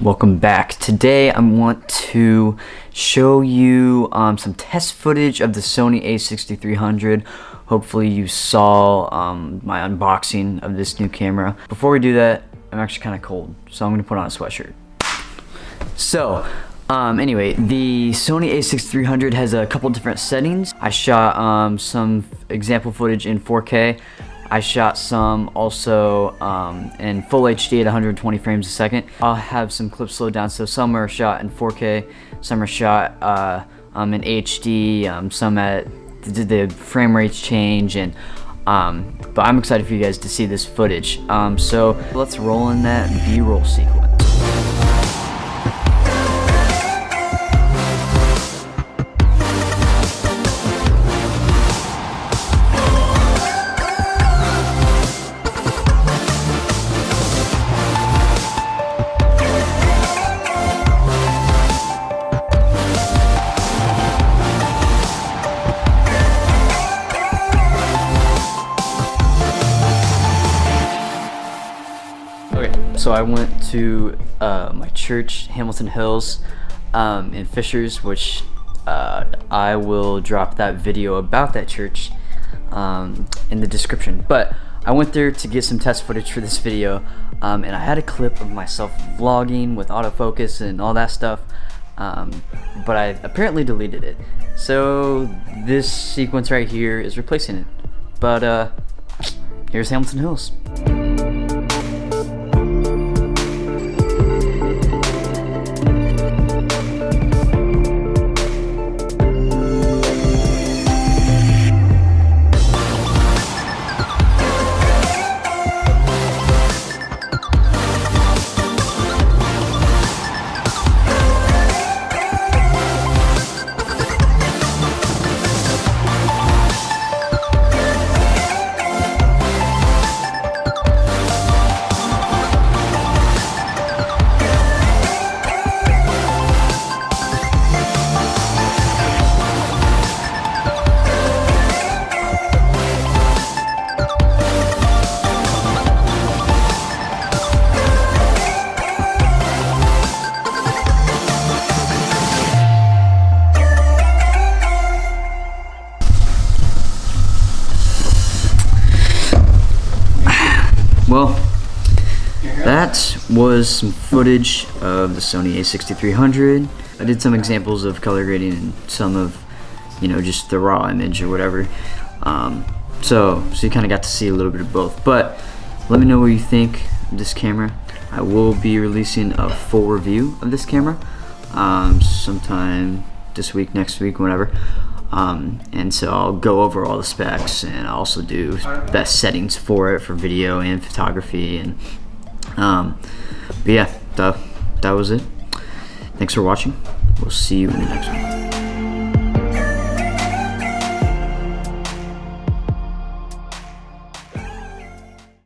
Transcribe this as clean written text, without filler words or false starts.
Welcome back. Today I want to show you some test footage of the Sony a6300. Hopefully you saw my unboxing of this new camera. Before we do that, I'm actually kind of cold, so I'm gonna put on a sweatshirt. So anyway, the Sony a6300 has a couple different settings. I shot some example footage in 4K. I shot some also in full HD at 120 frames a second. I'll have some clips slowed down, so some are shot in 4K, some are shot in HD, some at the frame rates change, and but I'm excited for you guys to see this footage. So let's roll in that B-roll sequence. So I went to my church, Hamilton Hills, in Fishers, which I will drop that video about that church in the description. But I went there to get some test footage for this video, and I had a clip of myself vlogging with autofocus and all that stuff, but I apparently deleted it. So this sequence right here is replacing it. But here's Hamilton Hills. Well, that was some footage of the Sony a6300. I did some examples of color grading and some of, just the raw image or whatever. So you kind of got to see a little bit of both. But let me know what you think of this camera. I will be releasing a full review of this camera sometime this week, next week, whatever. And so I'll go over all the specs, and I'll also do best settings for it for video and photography, and but yeah, that was it. Thanks for watching. We'll see you in the next one.